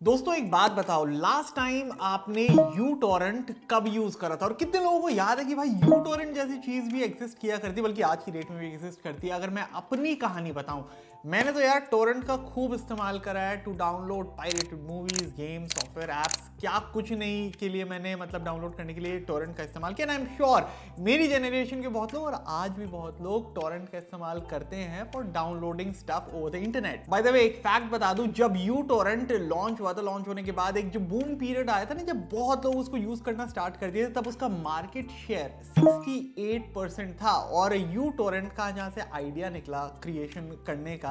दोस्तों एक बात बताओ, लास्ट टाइम आपने यूटोरेंट कब यूज करा था और कितने लोगों को याद है कि भाई यूटोरेंट जैसी चीज भी एग्जिस्ट किया करती है, बल्कि आज की डेट में भी एग्जिस्ट करती है। अगर मैं अपनी कहानी बताऊं, मैंने तो यार टोरेंट का खूब इस्तेमाल करा है to download pirated movies, games, software, apps, क्या कुछ नहीं के लिए मैंने डाउनलोड करने के लिए टोरेंट का इस्तेमाल किया। आई एम श्योर मेरी जनरेशन के बहुत लोग और आज भी बहुत लोग टोरेंट का इस्तेमाल करते हैं for downloading stuff over the internet. By the way एक फैक्ट बता दूं, जब यूटोरेंट लॉन्च हुआ था, लॉन्च होने के बाद एक जो बूम पीरियड आया था ना, जब बहुत लोग उसको यूज करना स्टार्ट कर दिए थे, तब उसका मार्केट शेयर 68% था। और यूटोरेंट का जहां से आइडिया निकला क्रिएशन करने का,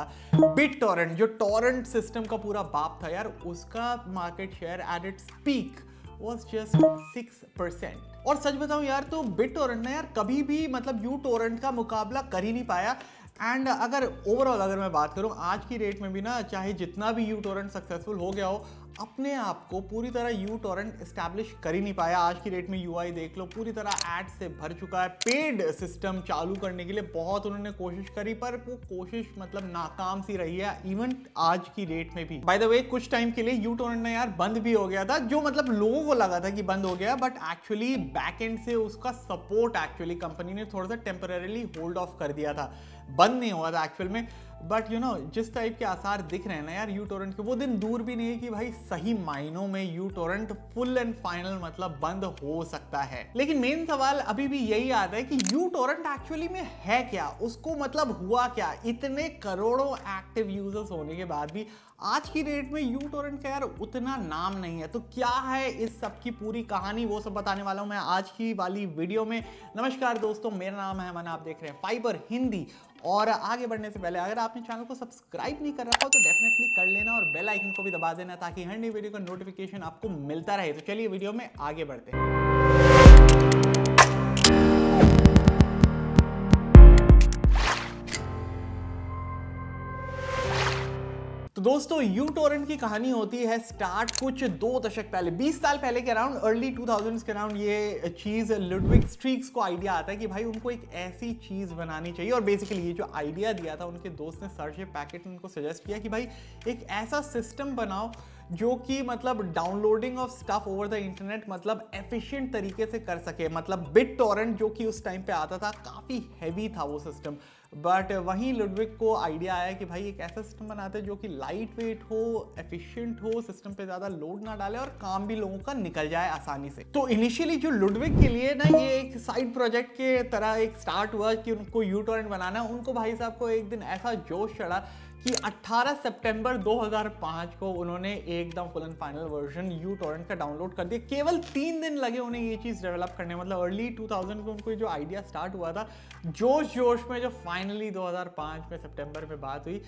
BitTorrent जो टोरेंट सिस्टम का पूरा बाप था यार, उसका market share at its peak was just 6%। और सच बताऊं यार, तो BitTorrent ने यार कभी भी यूटोरेंट का मुकाबला कर ही नहीं पाया। एंड अगर ओवरऑल अगर मैं बात करूं आज की डेट में भी ना, चाहे जितना भी यूटोरेंट सक्सेसफुल हो गया हो, अपने आप को पूरी तरह यूटोरेंट एस्टैब्लिश कर ही नहीं पाया। आज की डेट में यूआई देख लो, पूरी तरह एड से भर चुका है। पेड सिस्टम चालू करने के लिए बहुत उन्होंने कोशिश करी, पर वो कोशिश नाकाम सी रही है, इवन आज की डेट में भी। बाय द वे कुछ टाइम के लिए यूटोरेंट ने यार बंद भी हो गया था, जो लोगों को लगा था कि बंद हो गया, बट एक्चुअली बैकएंड से उसका सपोर्ट एक्चुअली कंपनी ने थोड़ा सा टेम्पररीली होल्ड ऑफ कर दिया था, बंद नहीं हुआ था एक्चुअल में। बट जिस टाइप के आसार दिख रहे हैं ना यार यूटोरेंट के, वो दिन दूर भी नहीं है कि भाई सही मायनों में यूटोरेंट फुल एंड फाइनल बंद हो सकता है। लेकिन मेन सवाल अभी भी यही आता है कि यूटोरेंट एक्चुअली में है क्या, उसको हुआ क्या। इतने करोड़ों एक्टिव यूजर्स होने के बाद भी आज की डेट में यूटोरेंट का यार उतना नाम नहीं है। तो क्या है इस सब की पूरी कहानी, वो सब बताने वाला हूं मैं आज की वाली वीडियो में। नमस्कार दोस्तों, मेरा नाम है अमन, आप देख रहे हैं फाइबर हिंदी। और आगे बढ़ने से पहले अगर आपने चैनल को सब्सक्राइब नहीं कर रखा हो तो डेफिनेटली कर लेना और बेल आइकन को भी दबा देना, ताकि हर नई वीडियो का नोटिफिकेशन आपको मिलता रहे। तो चलिए वीडियो में आगे बढ़ते हैं। तो दोस्तों यूटोरेंट की कहानी होती है स्टार्ट कुछ 2 दशक पहले, 20 साल पहले के अराउंड, अर्ली 2000s के अराउंड। ये चीज लुडविग स्ट्रीक्स को आइडिया आता है कि भाई उनको एक ऐसी चीज बनानी चाहिए। और बेसिकली ये जो आइडिया दिया था उनके दोस्त ने, सर्जे पैकेट ने उनको सजेस्ट किया कि भाई एक ऐसा सिस्टम बनाओ जो कि downloading of stuff over the internet efficient तरीके से कर सके। BitTorrent जो कि उस टाइम पे आता था, काफी हैवी था वो सिस्टम। बट वहीं लुडविग को आइडिया आया कि भाई एक ऐसा सिस्टम बनाते हैं जो कि लाइट वेट हो, एफिशिएंट हो, सिस्टम पे ज्यादा लोड ना डाले और काम भी लोगों का निकल जाए आसानी से। तो इनिशियली जो लुडविग के लिए ना ये एक साइड प्रोजेक्ट के तरह एक स्टार्ट हुआ कि उनको यूटोरेंट बनाना। उनको भाई साहब को एक दिन ऐसा जोश चढ़ा कि 18 सितंबर 2005 को उन्होंने एकदम full and final version uTorrent का डाउनलोड कर दिया। केवल 3 दिन लगे उन्हें ये चीज़ डेवलप करने। अर्ली 2000 को उनको जो आइडिया स्टार्ट हुआ था, जोश में जो फाइनली 2005 में सितंबर में बात हुई,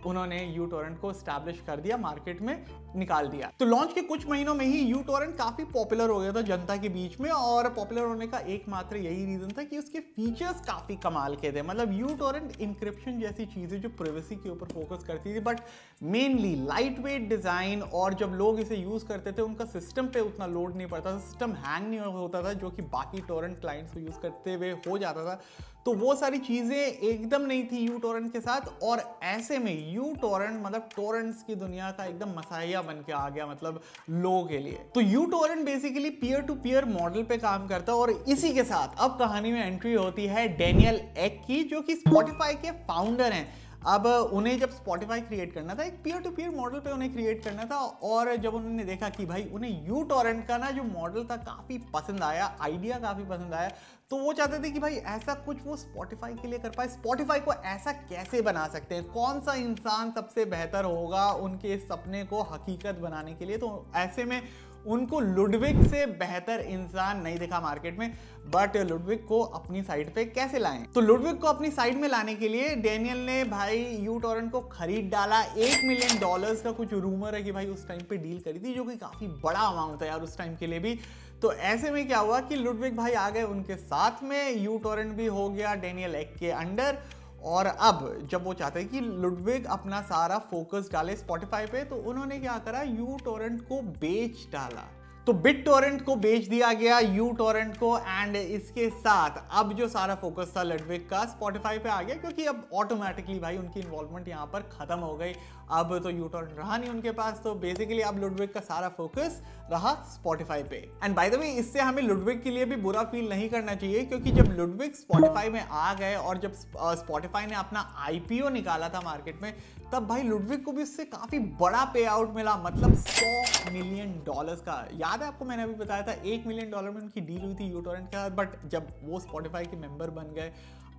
उन्होंने यूटोरेंट को एस्टैब्लिश कर दिया, मार्केट में निकाल दिया। तो लॉन्च के कुछ महीनों में ही यूटोरेंट काफी पॉपुलर हो गया था जनता के बीच में। और पॉपुलर होने का एकमात्र यही रीजन था कि उसके फीचर्स काफी कमाल के थे। यूटोरेंट इंक्रिप्शन जैसी चीजें जो प्राइवेसी के ऊपर फोकस करती थी, but mainly light weight design. और जब लोग इसे यूज करते थे उनका सिस्टम पे उतना लोड नहीं पड़ता था, सिस्टम हैंग नहीं होता था, जो कि बाकी टोरेंट क्लाइंट्स को यूज करते हुए हो जाता था। तो वो सारी चीजें एकदम नहीं थी यूटोरेंट के साथ। और ऐसे में यूटोरेंट टोरेंट्स की दुनिया का एकदम मसाया बन के आ गया लोगों के लिए। तो uTorrent basically peer to peer model पे काम करता है। और इसी के साथ अब कहानी में एंट्री होती है डेनियल एक की, जो कि स्पॉटिफाई के फाउंडर हैं। अब उन्हें जब स्पॉटिफाई क्रिएट करना था, एक पीयर टू पीयर मॉडल पे उन्हें क्रिएट करना था। और जब उन्होंने देखा कि भाई उन्हें यूटोरेंट का ना जो मॉडल था काफी पसंद आया, आइडिया काफी पसंद आया, तो वो चाहते थे कि भाई ऐसा कुछ वो स्पॉटिफाई के लिए कर पाए। स्पॉटिफाई को ऐसा कैसे बना सकते हैं, कौन सा इंसान सबसे बेहतर होगा उनके सपने को हकीकत बनाने के लिए। तो ऐसे में उनको लुडविग से बेहतर इंसान नहीं दिखा मार्केट में। बट लुडविग को अपनी साइड पे कैसे लाएं? तो लुडविग को अपनी साइड में लाने के लिए डेनियल ने भाई यूटोरेंट को खरीद डाला। $1 मिलियन का कुछ रूमर है कि भाई उस टाइम पे डील करी थी, जो कि काफी बड़ा अमाउंट था यार उस टाइम के लिए भी। तो ऐसे में क्या हुआ कि लुडविग भाई आ गए उनके साथ में, यूटोरेंट भी हो गया डेनियल एक के अंडर। और अब जब वो चाहते हैं कि लुडविग अपना सारा फोकस डाले स्पॉटिफाई पे, तो उन्होंने क्या करा, यूटोरेंट को बेच डाला। तो BitTorrent को बेच दिया गया यूटोरेंट को। एंड इसके साथ अब जो सारा फोकस था लुडविग का स्पॉटिफाई पे आ गया, क्योंकि अब ऑटोमेटिकली भाई उनकी इन्वॉल्वमेंट यहाँ पर खत्म हो गई। अब तो यूटॉरेंट रहा नहीं उनके पास, तो बेसिकली अब लुडविग का सारा फोकस रहा स्पॉटिफाई पे। एंड बाय द वे इससे हमें लुडविग के लिए भी बुरा फील नहीं करना चाहिए, क्योंकि जब लुडविग स्पॉटिफाई में आ गए और जब स्पॉटिफाई ने अपना आईपीओ निकाला था मार्केट में, तब भाई लुडविग को भी उससे काफी बड़ा पे आउट मिला, मतलब $100 मिलियन का। याद है आपको, मैंने अभी बताया था $1 मिलियन में उनकी डील हुई थी यूटॉरेंट के साथ, बट जब वो स्पॉटिफाई के मेंबर बन गए,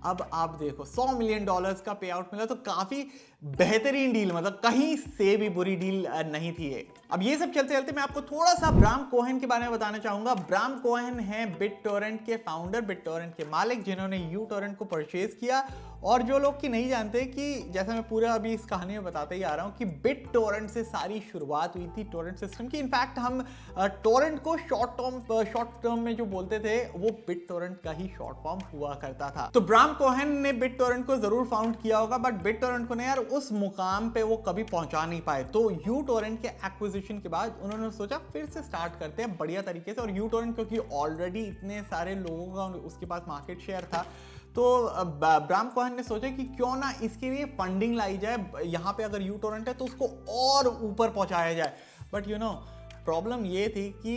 अब आप देखो $100 मिलियन का पे आउट मिला, तो काफी बेहतरीन डील, मतलब कहीं से भी बुरी डील नहीं थी ये। अब ये सब चलते चलते मैं आपको थोड़ा सा ब्राम कोहेन के बारे में बताना चाहूंगा। ब्राम कोहेन है बिटटोरेंट के फाउंडर, बिटटोरेंट के मालिक, जिन्होंने यूटॉरेंट को परचेज किया। और जो लोग की नहीं जानते कि जैसा मैं पूरा अभी इस कहानी में बताते ही आ रहा हूं कि बिटटोरेंट से सारी शुरुआत हुई थी टोरेंट सिस्टम की। इनफैक्ट हम टोरेंट को शॉर्ट टर्म में जो बोलते थे वो बिटटोरेंट का ही शॉर्ट फॉर्म हुआ करता था। तो ब्राम कोहेन ने बिटटोरेंट को जरूर फाउंड किया होगा, बट बिटटोरेंट को ने यार उस मुकाम पे वो कभी पहुंचा नहीं पाए। तो यूटॉरेंट के एक्विजिशन के बाद उन्होंने सोचा फिर से स्टार्ट करते हैं बढ़िया तरीके से। और यूटॉरेंट क्योंकि ऑलरेडी इतने सारे लोगों का उसके पास मार्केट शेयर था, तो ब्राम कोहेन ने सोचा कि क्यों ना इसके लिए फंडिंग लाई जाए। यहाँ पे अगर यूटॉरेंट है तो उसको और ऊपर पहुंचाया जाए। बट यू नो प्रॉब्लम ये थी कि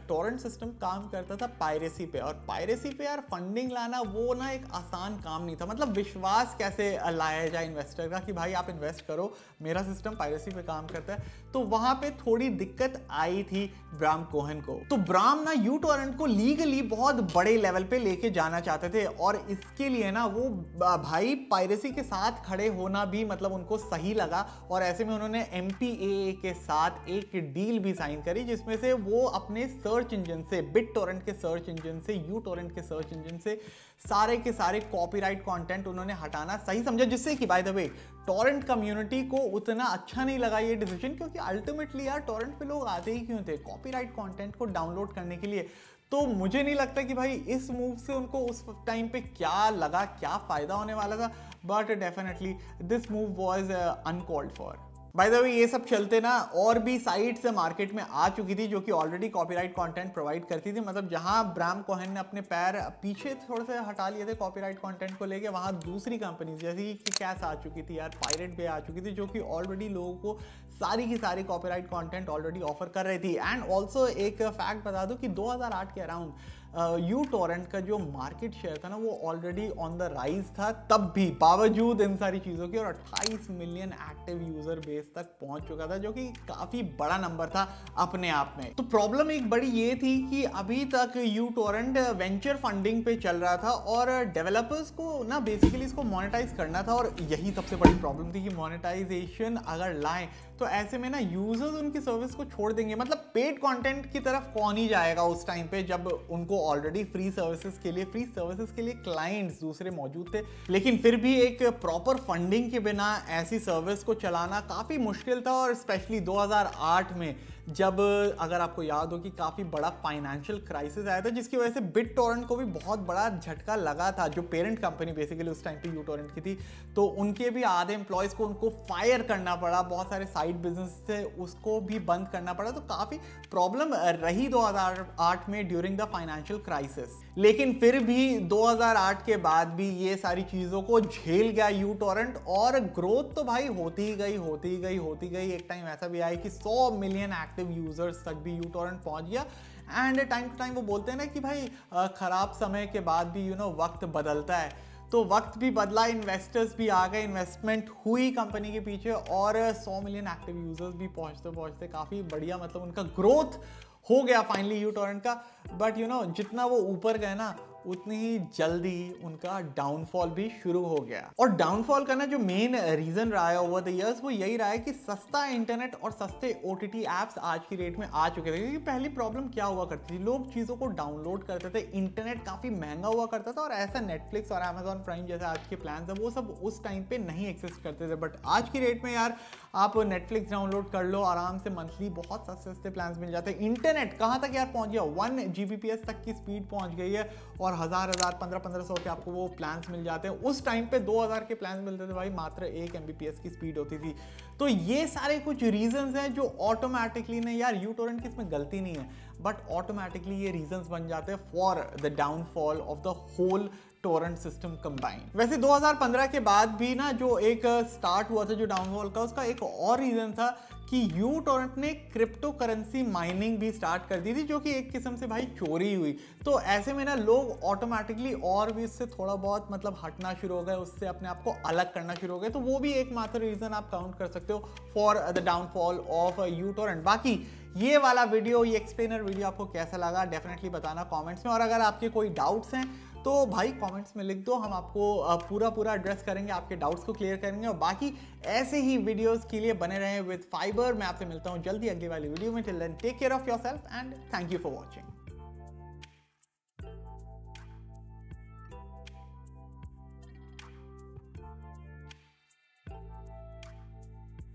टोरेंट सिस्टम काम करता था पायरेसी पे, और पायरेसी पे यार फंडिंग लाना वो ना एक आसान काम नहीं था। मतलब विश्वास कैसे लाया जाए इन्वेस्टर का कि भाई आप इन्वेस्ट करो, मेरा सिस्टम पायरेसी पे काम करता है। तो वहां पे थोड़ी दिक्कत आई थी ब्राम कोहेन को। तो ब्राम ना यूटॉरेंट को लीगली बहुत बड़े लेवल पे लेके जाना चाहते थे, और इसके लिए ना वो भाई पायरेसी के साथ खड़े होना भी मतलब उनको सही लगा। और ऐसे में उन्होंने MPAA के साथ एक डील भी साइन करी, जिसमें से वो अपने सर्च इंजन से, बिटटोरेंट के सर्च इंजन से, यूटॉरेंट के सर्च इंजन से सारे के सारे कॉपीराइट कंटेंट उन्होंने हटाना सही समझा। जिससे कि by the way Torrent community को उतना अच्छा नहीं लगा ये डिसीजन, क्योंकि अल्टीमेटली यार टोरेंट पे लोग आते ही क्यों थे, कॉपीराइट कंटेंट को डाउनलोड करने के लिए। तो मुझे नहीं लगता कि भाई इस मूव से उनको उस टाइम पे क्या लगा, क्या फायदा होने वाला था, but definitely this move was uncalled for. By the way ये सब चलते ना और भी साइट्स मार्केट में आ चुकी थी जो कि ऑलरेडी कॉपीराइट कंटेंट प्रोवाइड करती थी। मतलब जहां ब्राम कोहेन ने अपने पैर पीछे थोड़े से हटा लिए थे कॉपीराइट कंटेंट को लेके, वहां दूसरी कंपनी जैसे कि कैस आ चुकी थी यार, पायरेट बे आ चुकी थी, जो कि ऑलरेडी लोगों को सारी की सारी कॉपीराइट कंटेंट ऑलरेडी ऑफर कर रही थी। एंड ऑल्सो एक फैक्ट बता दूं कि 2008 के अराउंड यूटॉरेंट का जो मार्केट शेयर था ना वो ऑलरेडी ऑन द राइज था, तब भी बावजूद इन सारी चीज़ों के, और 28 मिलियन एक्टिव यूजर बेस तक पहुंच चुका था, जो कि काफ़ी बड़ा नंबर था अपने आप में। तो प्रॉब्लम एक बड़ी ये थी कि अभी तक यूटॉरेंट वेंचर फंडिंग पे चल रहा था, और डेवलपर्स को ना बेसिकली इसको मोनेटाइज करना था, और यही सबसे बड़ी प्रॉब्लम थी कि मोनेटाइजेशन अगर लाएं तो ऐसे में ना यूजर्स उनकी सर्विस को छोड़ देंगे। मतलब पेड कंटेंट की तरफ कौन ही जाएगा उस टाइम पे, जब उनको ऑलरेडी फ्री सर्विसेज के लिए क्लाइंट्स दूसरे मौजूद थे। लेकिन फिर भी एक प्रॉपर फंडिंग के बिना ऐसी सर्विस को चलाना काफी मुश्किल था, और स्पेशली 2008 में जब अगर आपको याद हो कि काफी बड़ा फाइनेंशियल क्राइसिस आया था, जिसकी वजह से बिटटोरेंट को भी बहुत बड़ा झटका लगा था। जो पेरेंट कंपनी बेसिकली उस टाइम पे यूटॉरेंट की थी, तो उनके भी आधे एम्प्लॉयज को उनको फायर करना पड़ा, बहुत सारे साइड बिजनेस थे उसको भी बंद करना पड़ा। तो काफी प्रॉब्लम रही 2008 में ड्यूरिंग द फाइनेंशियल क्राइसिस। लेकिन फिर भी 2008 के बाद भी ये सारी चीजों को झेल गया यूटॉरेंट, और ग्रोथ तो भाई होती ही गई। एक टाइम ऐसा भी आया कि 100 मिलियन एक्टिव यूजर्स तक भी यूटॉरेंट पहुंच गया। एंड टाइम टू टाइम वो बोलते हैं ना कि भाई खराब समय के बाद भी वक्त बदलता है, तो वक्त भी बदला, इन्वेस्टर्स भी आ गए, इन्वेस्टमेंट हुई कंपनी के पीछे, और 100 मिलियन एक्टिव यूजर्स भी पहुंचते काफी बढ़िया मतलब उनका ग्रोथ हो गया फाइनली यूटॉरेंट का। बट जितना वो ऊपर गए ना उतनी ही जल्दी उनका डाउनफॉल भी शुरू हो गया। और डाउनफॉल का ना जो मेन रीजन रहा है ओवर द इयर्स वो यही रहा है कि सस्ता इंटरनेट और सस्ते OTT ऐप्स आज की डेट में आ चुके थे। क्योंकि पहली प्रॉब्लम क्या हुआ करती थी, लोग चीज़ों को डाउनलोड करते थे, इंटरनेट काफ़ी महंगा हुआ करता था, और ऐसा नेटफ्लिक्स और अमेजॉन प्राइम जैसे आज के प्लान है वो सब उस टाइम पे नहीं एक्सिस्ट करते थे। बट आज की डेट में यार आप नेटफ्लिक्स डाउनलोड कर लो आराम से, मंथली बहुत सस्ते प्लान मिल जाते हैं। इंटरनेट कहाँ तक यार पहुंच गया, 1 Gbps तक की स्पीड पहुंच गई है, और और 1000 1500 के आपको वो प्लान्स मिल जाते हैं। उस टाइम पे 2000 के प्लान्स मिलते थे भाई, मात्र 1 Mbps की स्पीड होती थी। तो ये सारे कुछ रीजंस हैं जो ऑटोमेटिकली ने, यार यूटोरेंट की इसमें गलती नहीं है, बट ऑटोमेटिकली ये रीजंस बन जाते हैं for the downfall of the whole torrent system combined. वैसे 2015 के बाद भी ना जो एक स्टार्ट हुआ था जो डाउनफॉल का, उसका एक और रीजन था कि यूटोरेंट ने क्रिप्टो करेंसी माइनिंग भी स्टार्ट कर दी थी, जो कि एक किस्म से भाई चोरी हुई। तो ऐसे में ना लोग ऑटोमेटिकली और भी इससे थोड़ा बहुत मतलब हटना शुरू हो गए, उससे अपने आप को अलग करना शुरू हो गए। तो वो भी एक मात्र रीजन आप काउंट कर सकते हो for the downfall of uTorrent. बाकी ये वाला वीडियो, ये एक्सप्लेनर वीडियो आपको कैसा लगा डेफिनेटली बताना कमेंट्स में, और अगर आपके कोई डाउट्स हैं तो भाई कमेंट्स में लिख दो, हम आपको पूरा एड्रेस करेंगे, आपके डाउट्स को क्लियर करेंगे। और बाकी ऐसे ही वीडियोस के लिए बने रहें विद फाइबर। मैं आपसे मिलता हूं जल्दी अगली वाली वीडियो में। Till then take care of yourself and thank you for watching.